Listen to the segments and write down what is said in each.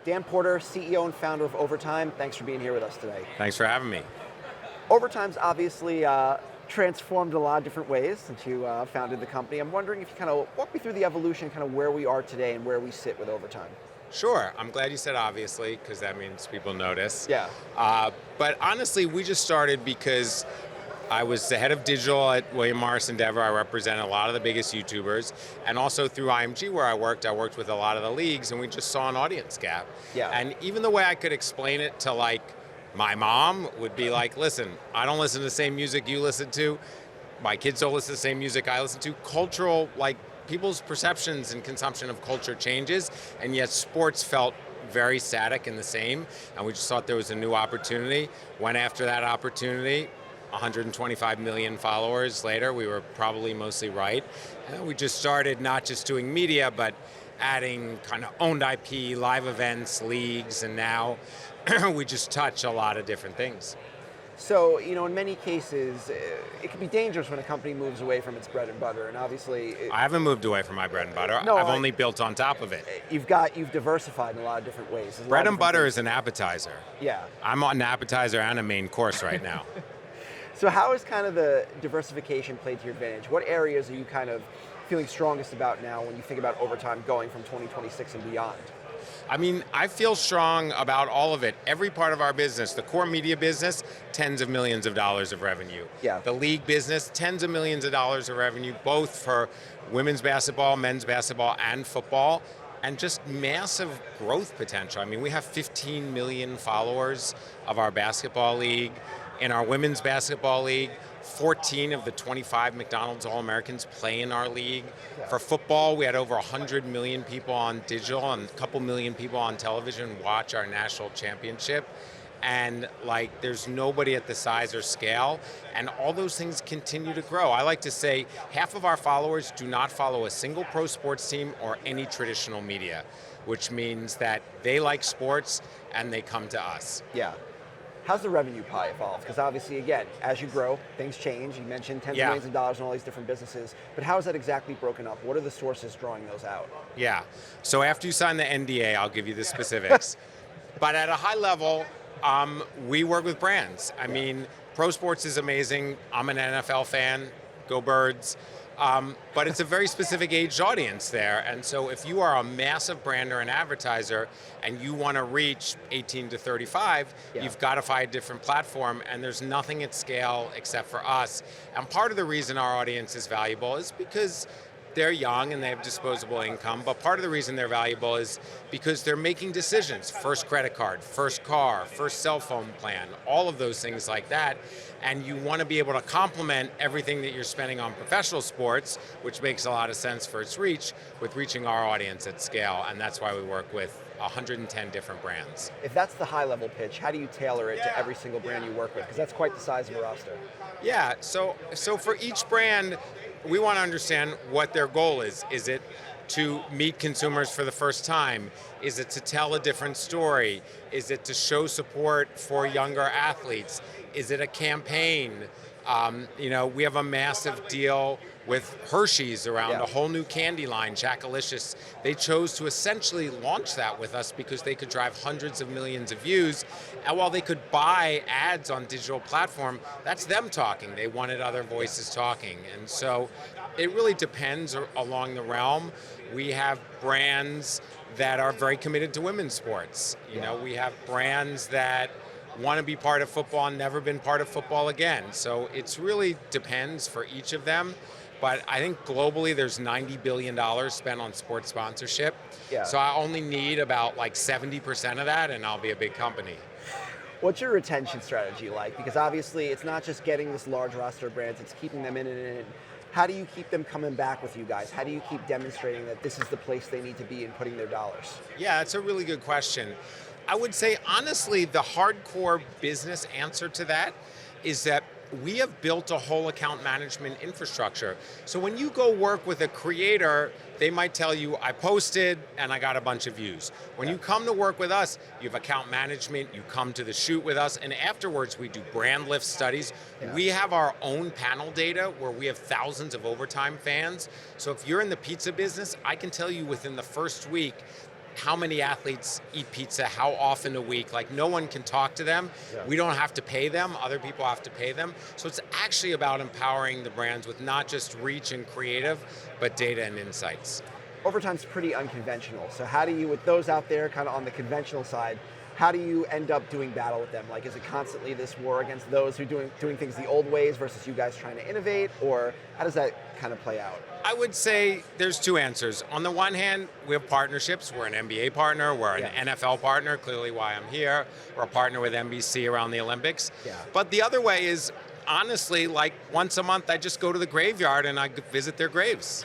Dan Porter, CEO and founder of Overtime. Thanks for being here with us today. Thanks for having me. Overtime's obviously transformed in a lot of different ways since you founded the company. I'm wondering if you kind of walk me through the evolution, kind of where we are today and where we sit with Overtime. Sure, I'm glad you said obviously, because that means people notice. Yeah. But honestly, we just started because I was the head of digital at William Morris Endeavor. I represented a lot of the biggest YouTubers. And also through IMG where I worked with a lot of the leagues, and we just saw an audience gap. Yeah. And even the way I could explain it to like my mom would be like, listen, I don't listen to the same music you listen to. My kids don't listen to the same music I listen to. Cultural, like people's perceptions and consumption of culture changes, and yet sports felt very static and the same. And we just thought there was a new opportunity. Went after that opportunity. 125 million followers later, we were probably mostly right. And we just started not just doing media, but adding kind of owned IP, live events, leagues, and now we just touch a lot of different things. So, in many cases, it can be dangerous when a company moves away from its bread and butter, and obviously... I haven't moved away from my bread and butter. No, I've only built on top of it. You've diversified in a lot of different ways. Bread and butter is an appetizer. Yeah. I'm on an appetizer and a main course right now. So how has kind of the diversification played to your advantage? What areas are you kind of feeling strongest about now when you think about Overtime going from 2026 and beyond? I mean, I feel strong about all of it. Every part of our business, the core media business, tens of millions of dollars of revenue. Yeah. The league business, tens of millions of dollars of revenue, both for women's basketball, men's basketball, and football, and just massive growth potential. I mean, we have 15 million followers of our basketball league. In our women's basketball league, 14 of the 25 McDonald's All-Americans play in our league. Yeah. For football, we had over 100 million people on digital and a couple million people on television watch our national championship. And like, there's nobody at the size or scale, and all those things continue to grow. I like to say half of our followers do not follow a single pro sports team or any traditional media, which means that they like sports and they come to us. Yeah. How's the revenue pie evolved? Because obviously, again, as you grow, things change. You mentioned tens of millions of dollars in all these different businesses, but how is that exactly broken up? What are the sources drawing those out? Yeah, so after you sign the NDA, I'll give you the specifics. But at a high level, we work with brands. I mean, pro sports is amazing. I'm an NFL fan, go Birds. But it's a very specific aged audience there. And so if you are a massive brand or an advertiser and you want to reach 18 to 35, you've got to find a different platform, and there's nothing at scale except for us. And part of the reason our audience is valuable is because they're young and they have disposable income, but part of the reason they're valuable is because they're making decisions. First credit card, first car, first cell phone plan, all of those things like that. And you want to be able to complement everything that you're spending on professional sports, which makes a lot of sense for its reach, with reaching our audience at scale. And that's why we work with 110 different brands. If that's the high level pitch, how do you tailor it to every single brand you work with? Because that's quite the size of a roster. Yeah, so for each brand, we want to understand what their goal is. Is it to meet consumers for the first time? Is it to tell a different story? Is it to show support for younger athletes? Is it a campaign? We have a massive deal with Hershey's around a whole new candy line, Jackalicious. They chose to essentially launch that with us because they could drive hundreds of millions of views. And while they could buy ads on digital platform, that's them talking. They wanted other voices talking. And so it really depends along the realm. We have brands that are very committed to women's sports. We have brands that want to be part of football and never been part of football again. So it's really depends for each of them. But I think globally there's $90 billion spent on sports sponsorship. Yeah. So I only need about like 70% of that and I'll be a big company. What's your retention strategy like? Because obviously it's not just getting this large roster of brands, it's keeping them in and in. How do you keep them coming back with you guys? How do you keep demonstrating that this is the place they need to be and putting their dollars? Yeah, that's a really good question. I would say, honestly, the hardcore business answer to that is that we have built a whole account management infrastructure. So when you go work with a creator, they might tell you, I posted and I got a bunch of views. When you come to work with us, you have account management, you come to the shoot with us, and afterwards we do brand lift studies. We have our own panel data where we have thousands of Overtime fans. So if you're in the pizza business, I can tell you within the first week, how many athletes eat pizza, how often a week. Like, no one can talk to them. Yeah. We don't have to pay them. Other people have to pay them. So it's actually about empowering the brands with not just reach and creative, but data and insights. Overtime's pretty unconventional. So how do you, with those out there kind of on the conventional side, how do you end up doing battle with them? Like, is it constantly this war against those who doing things the old ways versus you guys trying to innovate, or how does that kind of play out? I would say there's two answers. On the one hand, we have partnerships. We're an NBA partner. We're an NFL partner, clearly why I'm here. We're a partner with NBC around the Olympics. Yeah. But the other way is, honestly, like once a month, I just go to the graveyard and I visit their graves.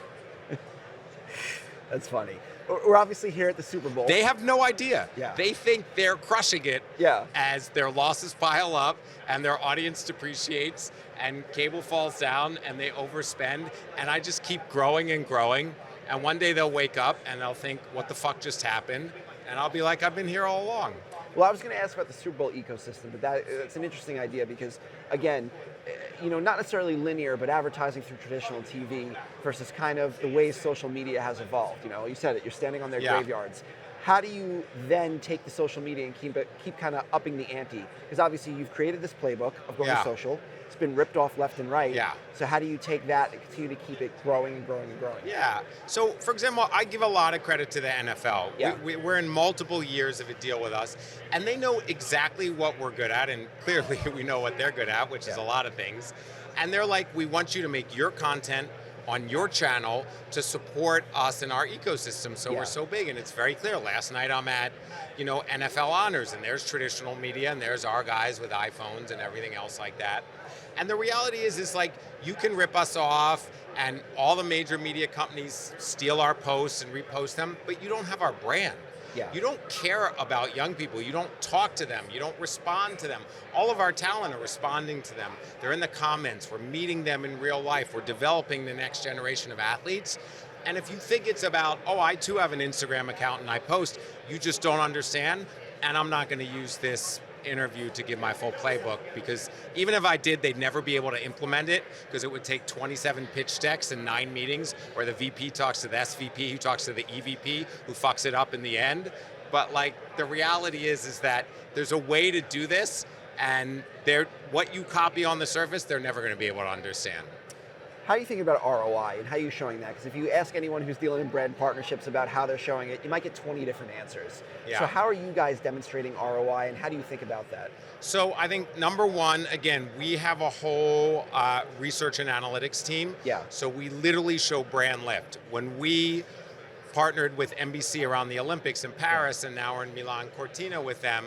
That's funny. We're obviously here at the Super Bowl. They have no idea. Yeah. They think they're crushing it Yeah. as their losses pile up and their audience depreciates and cable falls down and they overspend, and I just keep growing and growing, and one day they'll wake up and they'll think, what the fuck just happened? And I'll be like, I've been here all along. Well, I was going to ask about the Super Bowl ecosystem, but that's an interesting idea because, again, not necessarily linear, but advertising through traditional TV versus kind of the ways social media has evolved. You said it, you're standing on their graveyards. How do you then take the social media and keep kind of upping the ante? Because obviously you've created this playbook of going social. It's been ripped off left and right. Yeah. So how do you take that and continue to keep it growing and growing and growing? Yeah. So, for example, I give a lot of credit to the NFL. Yeah. We're in multiple years of a deal with us, and they know exactly what we're good at, and clearly we know what they're good at, which is a lot of things. And they're like, we want you to make your content on your channel to support us in our ecosystem. So we're so big, and it's very clear. Last night I'm at, NFL Honors, and there's traditional media, and there's our guys with iPhones and everything else like that. And the reality is like, you can rip us off, and all the major media companies steal our posts and repost them, but you don't have our brand. Yeah. You don't care about young people. You don't talk to them. You don't respond to them. All of our talent are responding to them. They're in the comments. We're meeting them in real life. We're developing the next generation of athletes. And if you think it's about, oh, I too have an Instagram account and I post, you just don't understand. And I'm not going to use this interview to give my full playbook, because even if I did, they'd never be able to implement it, because it would take 27 pitch decks and 9 meetings where the VP talks to the SVP, who talks to the EVP, who fucks it up in the end. But like, the reality is that there's a way to do this, and what you copy on the surface, they're never going to be able to understand. How do you think about ROI and how are you showing that? Because if you ask anyone who's dealing in brand partnerships about how they're showing it, you might get 20 different answers. Yeah. So how are you guys demonstrating ROI, and how do you think about that? So I think number one, again, we have a whole research and analytics team. Yeah. So we literally show brand lift. When we partnered with NBC around the Olympics in Paris, and now we're in Milan Cortina with them,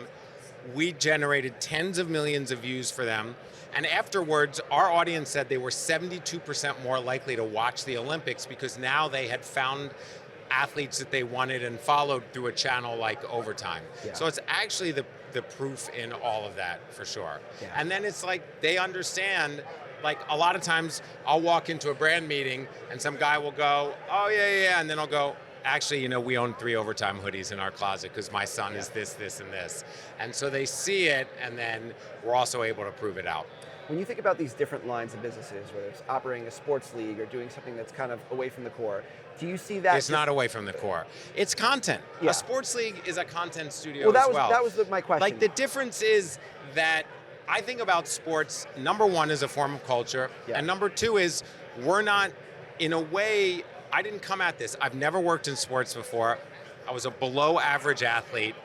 we generated tens of millions of views for them. And afterwards, our audience said they were 72% more likely to watch the Olympics, because now they had found athletes that they wanted and followed through a channel like Overtime. Yeah. So it's actually the proof in all of that, for sure. Yeah. And then it's like, they understand, like a lot of times I'll walk into a brand meeting and some guy will go, oh yeah, and then I'll go, actually, we own 3 Overtime hoodies in our closet because my son is this, and this. And so they see it, and then we're also able to prove it out. When you think about these different lines of businesses, whether it's operating a sports league or doing something that's kind of away from the core, do you see that? It's not away from the core. It's content. Yeah. A sports league is a content studio Well, as well. that was my question. Like, the difference is that I think about sports, number one, is a form of culture, and number two is, we're not, in a way, I didn't come at this. I've never worked in sports before. I was a below average athlete,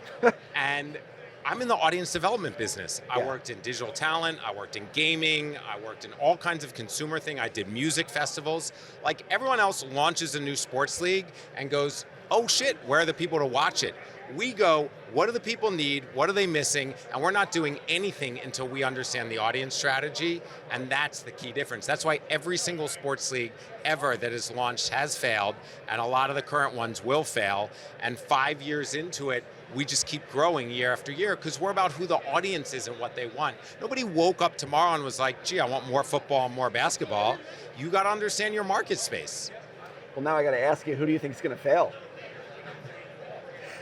and I'm in the audience development business. I worked in digital talent, I worked in gaming, I worked in all kinds of consumer things. I did music festivals. Like, everyone else launches a new sports league and goes, oh shit, where are the people to watch it? We go, what do the people need? What are they missing? And we're not doing anything until we understand the audience strategy, and that's the key difference. That's why every single sports league ever that is launched has failed, and a lot of the current ones will fail, and 5 years into it, we just keep growing year after year, because we're about who the audience is and what they want. Nobody woke up tomorrow and was like, gee, I want more football and more basketball. You got to understand your market space. Well, now I got to ask you, who do you think is going to fail?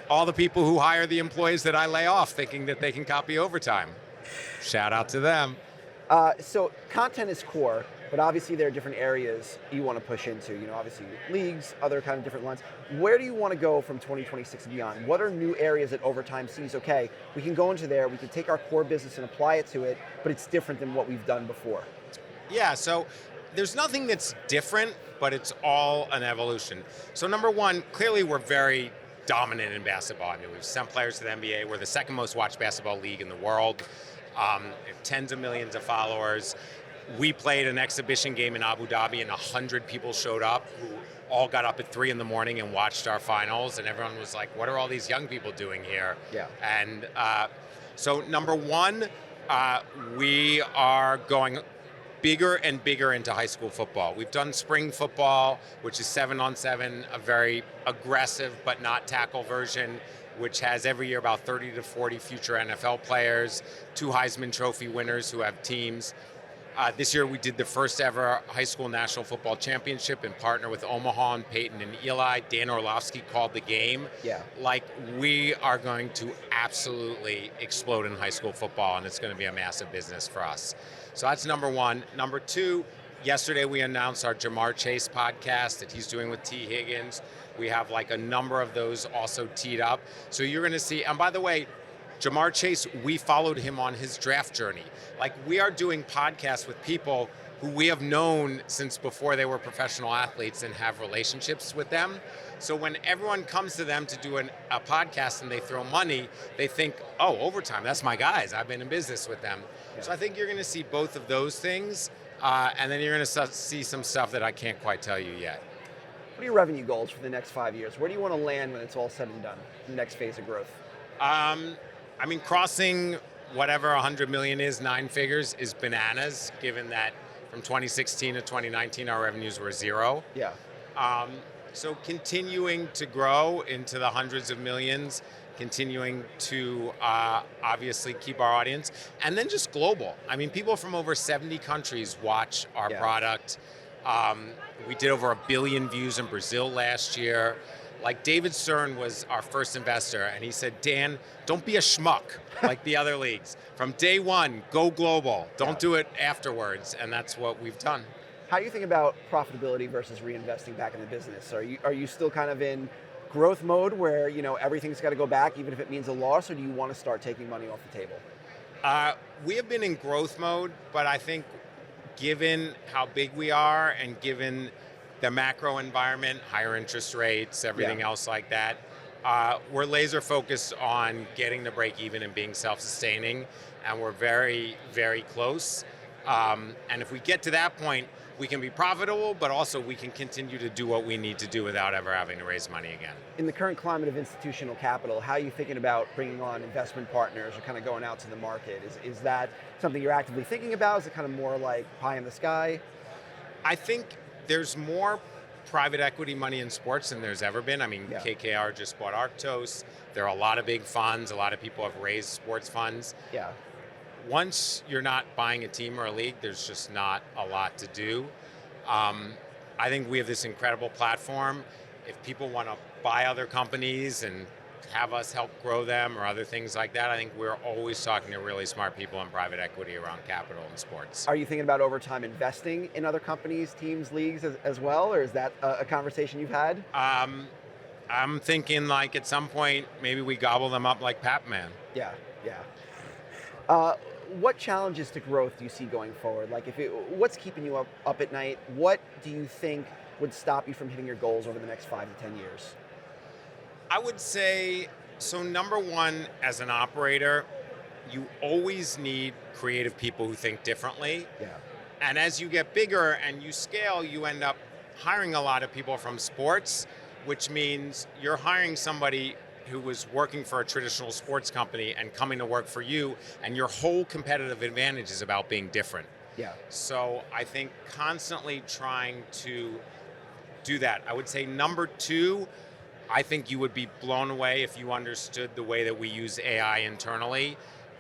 All the people who hire the employees that I lay off thinking that they can copy Overtime. Shout out to them. So content is core. but obviously there are different areas you want to push into, obviously leagues, other kind of different lines. Where do you want to go from 2026 and beyond? What are new areas that Overtime sees, okay, we can go into there, we can take our core business and apply it to it, but it's different than what we've done before? Yeah, so there's nothing that's different, but it's all an evolution. So number one, clearly we're very dominant in basketball. I mean, we've sent players to the NBA. We're the second most watched basketball league in the world. We have tens of millions of followers. We played an exhibition game in Abu Dhabi and 100 people showed up who all got up at 3 in the morning and watched our finals, and everyone was like, what are all these young people doing here? Yeah. And so number one, we are going bigger and bigger into high school football. We've done spring football, which is 7-on-7, a very aggressive but not tackle version, which has every year about 30 to 40 future NFL players, 2 Heisman Trophy winners who have teams. This year we did the first ever high school national football championship in partner with Omaha and Peyton and Eli. Dan Orlovsky called the game. Yeah. Like, we are going to absolutely explode in high school football, and it's going to be a massive business for us. So that's number one. Number two, yesterday we announced our Jamar Chase podcast that he's doing with T. Higgins. We have like a number of those also teed up. So you're going to see, and by the way, Jamar Chase, we followed him on his draft journey. Like, we are doing podcasts with people who we have known since before they were professional athletes and have relationships with them. So when everyone comes to them to do a podcast and they throw money, they think, oh, Overtime, that's my guys. I've been in business with them. Yeah. So I think you're going to see both of those things, and then you're going to see some stuff that I can't quite tell you yet. What are your revenue goals for the next 5 years? Where do you want to land when it's all said and done, the next phase of growth? I mean, crossing whatever 100 million is, 9 figures, is bananas, given that from 2016 to 2019, our revenues were 0. Yeah. So continuing to grow into the hundreds of millions, continuing to obviously keep our audience, and then just global. I mean, people from over 70 countries watch our product. We did over 1 billion views in Brazil last year. Like, David Stern was our first investor, and he said, Dan, don't be a schmuck like the other leagues. From day one, go global. Don't do it afterwards, and that's what we've done. How do you think about profitability versus reinvesting back in the business? Are you still kind of in growth mode where everything's got to go back even if it means a loss, or do you want to start taking money off the table? We have been in growth mode, but I think given how big we are and given the macro environment, higher interest rates, everything else like that, we're laser focused on getting to break even and being self-sustaining, and we're very, very close. And if we get to that point, we can be profitable, but also we can continue to do what we need to do without ever having to raise money again. In the current climate of institutional capital, how are you thinking about bringing on investment partners or kind of going out to the market? Is that something you're actively thinking about? Is it kind of more like pie in the sky? I think there's more private equity money in sports than there's ever been. I mean, KKR just bought Arctos. There are a lot of big funds. A lot of people have raised sports funds. Yeah. Once you're not buying a team or a league, there's just not a lot to do. I think we have this incredible platform. If people want to buy other companies and have us help grow them or other things like that, I think we're always talking to really smart people in private equity around capital and sports. Are you thinking about Overtime investing in other companies, teams, leagues as well, or is that a conversation you've had? I'm thinking like at some point, maybe we gobble them up like Pac-Man. Yeah. What challenges to growth do you see going forward? Like, what's keeping you up at night? What do you think would stop you from hitting your goals over the next 5 to 10 years? I would say, so number one, as an operator, you always need creative people who think differently. Yeah. And as you get bigger and you scale, you end up hiring a lot of people from sports, which means you're hiring somebody who was working for a traditional sports company and coming to work for you, and your whole competitive advantage is about being different. Yeah. So I think constantly trying to do that. I would say number two, I think you would be blown away if you understood the way that we use AI internally.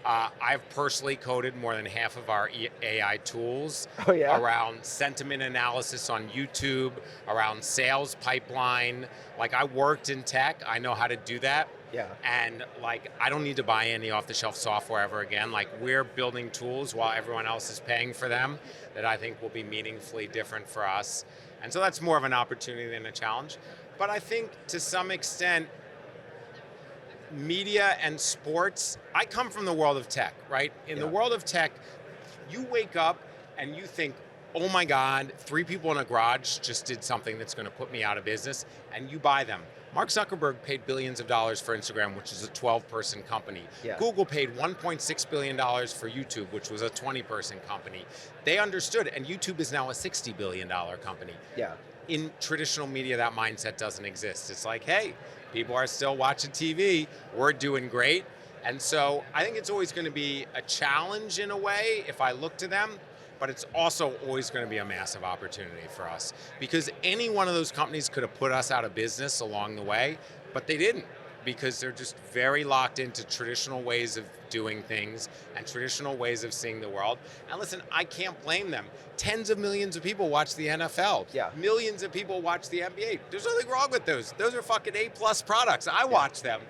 I've personally coded more than half of our AI tools around sentiment analysis on YouTube, around sales pipeline. Like, I worked in tech, I know how to do that. Yeah. And like, I don't need to buy any off-the-shelf software ever again. Like, we're building tools while everyone else is paying for them that I think will be meaningfully different for us. And so that's more of an opportunity than a challenge. But I think to some extent, media and sports, I come from the world of tech, right? In the world of tech, you wake up and you think, oh my God, 3 people in a garage just did something that's going to put me out of business, and you buy them. Mark Zuckerberg paid billions of dollars for Instagram, which is a 12-person company. Yeah. Google paid $1.6 billion for YouTube, which was a 20-person company. They understood, and YouTube is now a $60 billion company. Yeah. In traditional media, that mindset doesn't exist. It's like, hey, people are still watching TV, we're doing great. And so I think it's always going to be a challenge in a way if I look to them, but it's also always going to be a massive opportunity for us, because any one of those companies could have put us out of business along the way, but they didn't, because they're just very locked into traditional ways of doing things and traditional ways of seeing the world. And listen, I can't blame them. Tens of millions of people watch the NFL. Yeah. Millions of people watch the NBA. There's nothing wrong with those. Those are fucking A+ products. I watch them.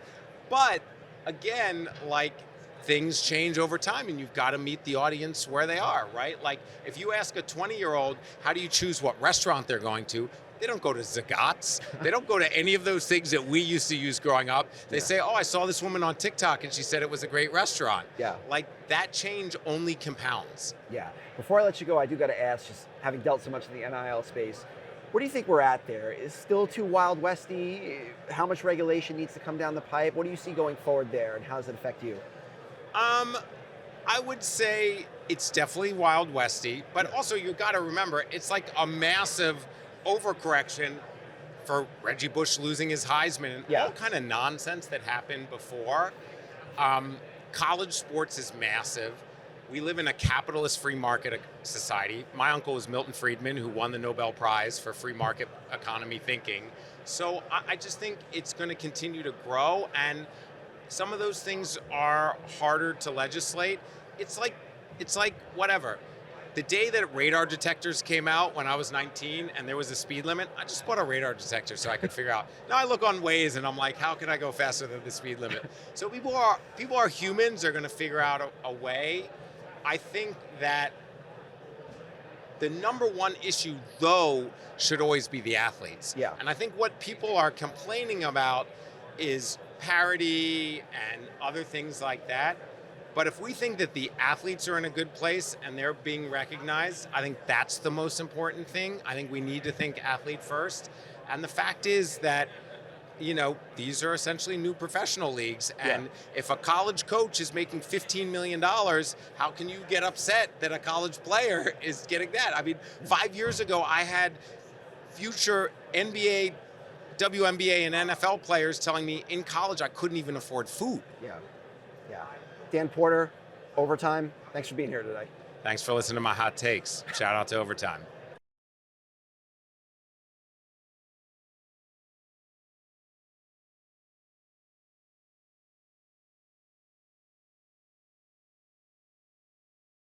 But again, like, things change over time, and you've got to meet the audience where they are, right? Like, if you ask a 20-year-old, how do you choose what restaurant they're going to? They don't go to Zagat's. They don't go to any of those things that we used to use growing up. They say, oh, I saw this woman on TikTok and she said it was a great restaurant. Yeah. Like, that change only compounds. Yeah. Before I let you go, I do got to ask, just having dealt so much in the NIL space, where do you think we're at there? Is it still too Wild Westy? How much regulation needs to come down the pipe? What do you see going forward there, and how does it affect you? I would say it's definitely Wild Westy, but also you've got to remember, it's like a massive overcorrection for Reggie Bush losing his Heisman and all kind of nonsense that happened before. College sports is massive. We live in a capitalist free market society. My uncle was Milton Friedman, who won the Nobel Prize for free market economy thinking. So I just think it's going to continue to grow, and some of those things are harder to legislate. It's like whatever. The day that radar detectors came out when I was 19 and there was a speed limit, I just bought a radar detector so I could figure out. Now I look on Waze and I'm like, how can I go faster than the speed limit? So people are humans. They're going to figure out a way. I think that the number one issue, though, should always be the athletes. Yeah. And I think what people are complaining about is parity and other things like that. But if we think that the athletes are in a good place and they're being recognized, I think that's the most important thing. I think we need to think athlete first. And the fact is that, you know, these are essentially new professional leagues. And if a college coach is making $15 million, how can you get upset that a college player is getting that? I mean, 5 years ago, I had future NBA, WNBA, and NFL players telling me in college I couldn't even afford food. Yeah. Dan Porter, Overtime, thanks for being here today. Thanks for listening to my hot takes. Shout out to Overtime.